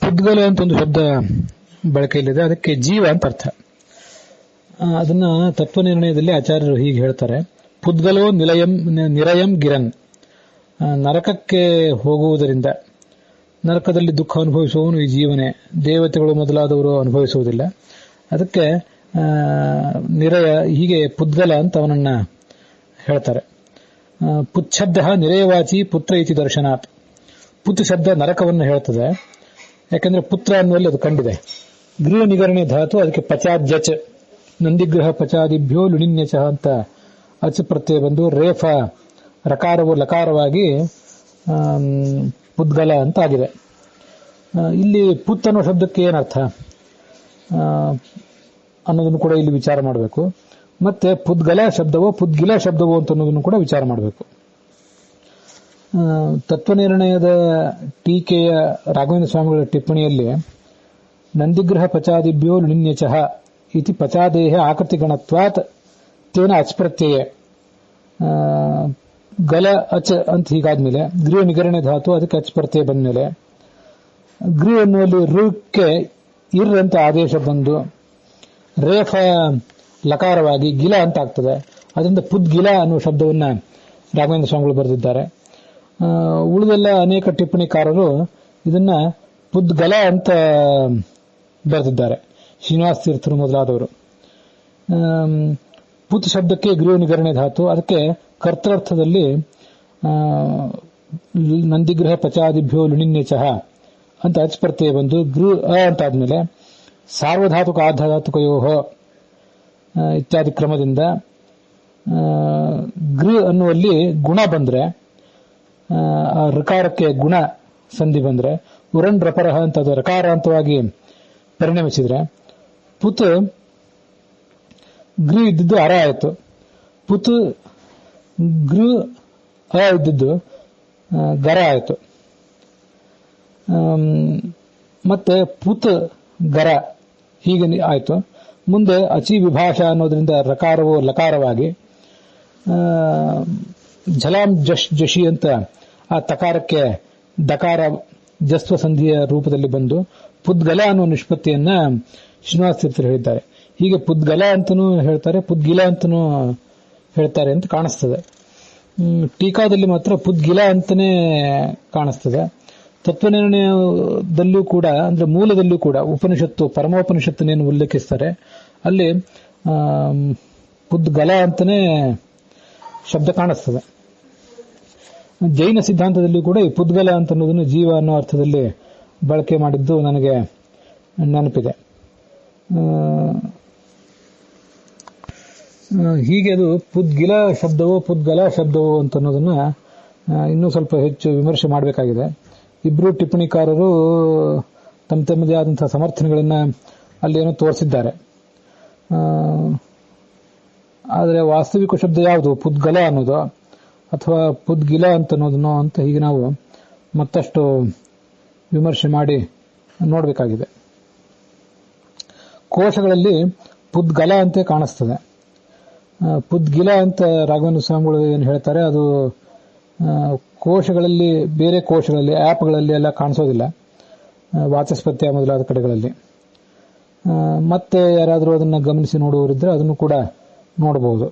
ಪುದ್ಗಲ ಅಂತ ಒಂದು ಶಬ್ದ ಬಳಕೆಯಲ್ಲಿದೆ, ಅದಕ್ಕೆ ಜೀವ ಅಂತ ಅರ್ಥ. ಅದನ್ನ ತತ್ವನಿರ್ಣಯದಲ್ಲಿ ಆಚಾರ್ಯರು ಹೀಗೆ ಹೇಳ್ತಾರೆ: ಪುದ್ಗಲೋ ನಿರಯಂ ಗಿರನ್. ನರಕಕ್ಕೆ ಹೋಗುವುದರಿಂದ, ನರಕದಲ್ಲಿ ದುಃಖ ಅನುಭವಿಸುವವನು ಈ ಜೀವನೇ, ದೇವತೆಗಳು ಮೊದಲಾದವರು ಅನುಭವಿಸುವುದಿಲ್ಲ. ಅದಕ್ಕೆ ನಿರಯ, ಹೀಗೆ ಪುದ್ಗಲ ಅಂತ ಅವನನ್ನ ಹೇಳ್ತಾರೆ. ಪುಚ್ಛಬ್ದ ನಿರಯವಾಚಿ ಪುತ್ರ ಇತಿ ದರ್ಶನಾತ್. ಪುತ್ ಶಬ್ದ ನರಕವನ್ನು ಹೇಳ್ತದೆ, ಯಾಕಂದ್ರೆ ಪುತ್ರ ಅನ್ನುವಲ್ಲಿ ಅದು ಕಂಡಿದೆ. ಗೃಹ ನಿಗರಣೆ ಧಾತು, ಅದಕ್ಕೆ ಪಚಾದ್ಯಚ್, ನಂದಿಗ್ರಹ ಪಚಾದಿಭ್ಯೋ ಲುಣಿನ್ಯಚ ಅಂತ ಅಚ್ ಪ್ರತ್ಯಯ ಬಂದು ರೇಫ ರಕಾರವು ಲಕಾರವಾಗಿ ಪುದ್ಗಲ ಅಂತ ಆಗಿದೆ. ಇಲ್ಲಿ ಪುತ್ ಅನ್ನೋ ಶಬ್ದಕ್ಕೆ ಏನರ್ಥ ಅನ್ನೋದನ್ನು ಕೂಡ ಇಲ್ಲಿ ವಿಚಾರ ಮಾಡಬೇಕು. ಮತ್ತೆ ಪುದ್ಗಲ ಶಬ್ದವೋ ಪುದ್ಗಿಲ ಶಬ್ದವೋ ಅಂತ ಅನ್ನೋದನ್ನು ಕೂಡ ವಿಚಾರ ಮಾಡಬೇಕು. ತತ್ವನಿರ್ಣಯದ ಟೀಕೆಯ ರಾಘವೇಂದ್ರ ಸ್ವಾಮಿಗಳ ಟಿಪ್ಪಣಿಯಲ್ಲಿ ನಂದಿಗ್ರಹ ಪಚಾದಿಭ್ಯೋ ಲುಣಿನ್ಯಚಃ ಇತಿ ಪಚಾದೇಹ ಆಕೃತಿಗಣತ್ವಾತ್ ತೇನ ಅಚ್ಪ್ರತ್ಯಯ ಗಲ ಅಚ್ ಅಂತ ಹೀಗಾದ್ಮೇಲೆ ಗೃಹ ನಿಗರಣೆ ಧಾತು, ಅದಕ್ಕೆ ಅಚ್ ಪ್ರತ್ಯಯ ಬಂದ್ಮೇಲೆ ಗೃಹ ಅನ್ನುವಲ್ಲಿ ಋಕ್ಕೆ ಇರ್ ಅಂತ ಆದೇಶ ಬಂದು ರೇಫ ಲಕಾರವಾಗಿ ಗಿಲ ಅಂತ ಆಗ್ತದೆ. ಅದರಿಂದ ಪುದ್ಗಿಲ ಅನ್ನುವ ಶಬ್ದವನ್ನ ರಾಘವೇಂದ್ರ ಸ್ವಾಮಿಗಳು ಬರೆದಿದ್ದಾರೆ. ಉಳಿದೆಲ್ಲ ಅನೇಕ ಟಿಪ್ಪಣಿಕಾರರು ಇದನ್ನ ಪುದ್ಗಲ ಅಂತ ಬರೆದಿದ್ದಾರೆ, ಶ್ರೀನಿವಾಸ ತೀರ್ಥರು ಮೊದಲಾದವರು. ಪುತ್ ಶಬ್ದಕ್ಕೆ ಗೃಹ ನಿಗರಣೆ ಧಾತು, ಅದಕ್ಕೆ ಕರ್ತರ್ಥದಲ್ಲಿ ನಂದಿಗ್ರಹ ಪಚಾದಿಭ್ಯೋ ಲುಣಿನ್ಯಚಃ ಅಂತ ಅಚ್ ಪ್ರತ್ಯಯ ಬಂದು ಗೃಹ ಅಂತಾದ್ಮೇಲೆ ಸಾರ್ವಧಾತುಕ ಆಧಾಧಾತುಕಯೋಹ ಇತ್ಯಾದಿ ಕ್ರಮದಿಂದ ಗೃಹ ಅನ್ನುವಲ್ಲಿ ಗುಣ ಬಂದ್ರೆ, ಋಕಾರಕ್ಕೆ ಗುಣ ಸಂಧಿ ಬಂದ್ರೆ ಉರಣ್ ರಪರಹ ಅಂತ ಅದು ರಕಾರಾಂತವಾಗಿ ಪರಿಣಮಿಸಿದ್ರೆ ಪುತ್ ಗೃಹ ಇದ್ದಿದ್ದು ಅರ ಆಯಿತು, ಪುತ್ ಗೃಹ ಅ ಇದ್ದಿದ್ದು ಗರ ಆಯಿತು. ಮತ್ತೆ ಪುತ್ ಗರ ಹೀಗೆ ಆಯಿತು. ಮುಂದೆ ಅಚಿ ವಿಭಾಷಾ ಅನ್ನೋದ್ರಿಂದ ರಕಾರವು ಲಕಾರವಾಗಿ ಝಲಾಂ ಜಶಿ ಅಂತ ಆ ತಕಾರಕ್ಕೆ ದಕಾರ ಜಸ್ವ ಸಂಧಿಯ ರೂಪದಲ್ಲಿ ಬಂದು ಪುದ್ಗಲ ಅನ್ನುವ ನಿಷ್ಪತ್ತಿಯನ್ನ ಶ್ರೀನಿವಾಸ ತೀರ್ಥರು ಹೇಳಿದ್ದಾರೆ. ಹೀಗೆ ಪುದ್ಗಲ ಅಂತನೂ ಹೇಳ್ತಾರೆ, ಪುದ್ಗಿಲ ಅಂತನೂ ಹೇಳ್ತಾರೆ ಅಂತ ಕಾಣಿಸ್ತದೆ. ಟೀಕಾದಲ್ಲಿ ಮಾತ್ರ ಪುದ್ಗಿಲ ಅಂತಾನೆ ಕಾಣಿಸ್ತದೆ. ತತ್ವನಿರ್ಣಯದಲ್ಲೂ ಕೂಡ, ಅಂದ್ರೆ ಮೂಲದಲ್ಲೂ ಕೂಡ ಉಪನಿಷತ್ತು ಪರಮೋಪನಿಷತ್ತನ್ನೇನು ಉಲ್ಲೇಖಿಸ್ತಾರೆ ಅಲ್ಲಿ ಪುದ್ಗಲ ಅಂತಾನೆ ಶಬ್ದ ಕಾಣಿಸ್ತದೆ. ಜೈನ ಸಿದ್ಧಾಂತದಲ್ಲಿ ಕೂಡ ಈ ಪುದ್ಗಲ ಅಂತ ಅನ್ನೋದನ್ನು ಜೀವ ಅನ್ನೋ ಅರ್ಥದಲ್ಲಿ ಬಳಕೆ ಮಾಡಿದ್ದು ನನಗೆ ನೆನಪಿದೆ. ಹೀಗೆ ಅದು ಪುದ್ಗಿಲ ಶಬ್ದವೋ ಪುದ್ಗಲ ಶಬ್ದವೋ ಅಂತ ಅನ್ನೋದನ್ನ ಇನ್ನೂ ಸ್ವಲ್ಪ ಹೆಚ್ಚು ವಿಮರ್ಶೆ ಮಾಡಬೇಕಾಗಿದೆ. ಇಬ್ರು ಟಿಪ್ಪಣಿಕಾರರು ತಮ್ಮ ತಮ್ಮದೇ ಆದಂತಹ ಸಮರ್ಥನೆಗಳನ್ನ ಅಲ್ಲೇನೋ ತೋರಿಸಿದ್ದಾರೆ. ಆದರೆ ವಾಸ್ತವಿಕ ಶಬ್ದ ಯಾವುದು, ಪುದ್ಗಲ ಅನ್ನೋದು ಅಥವಾ ಪುದ್ಗಿಲ ಅಂತ ಅನ್ನೋದನ್ನೋ ಅಂತ ಹೀಗೆ ನಾವು ಮತ್ತಷ್ಟು ವಿಮರ್ಶೆ ಮಾಡಿ ನೋಡಬೇಕಾಗಿದೆ. ಕೋಶಗಳಲ್ಲಿ ಪುದ್ಗಲ ಅಂತೆ ಕಾಣಿಸ್ತದೆ. ಪುದ್ಗಿಲ ಅಂತ ರಾಘವೇಂದ್ರ ಸ್ವಾಮಿಗಳು ಏನು ಹೇಳ್ತಾರೆ ಅದು ಕೋಶಗಳಲ್ಲಿ, ಬೇರೆ ಕೋಶಗಳಲ್ಲಿ ಆ್ಯಪ್ಗಳಲ್ಲಿ ಎಲ್ಲ ಕಾಣಿಸೋದಿಲ್ಲ, ವಾಚಸ್ಪತ್ಯ ಮೊದಲಾದ ಕಡೆಗಳಲ್ಲಿ. ಮತ್ತೆ ಯಾರಾದರೂ ಅದನ್ನು ಗಮನಿಸಿ ನೋಡುವವರಿದ್ದರೆ ಅದನ್ನು ಕೂಡ ನೋಡಬಹುದು.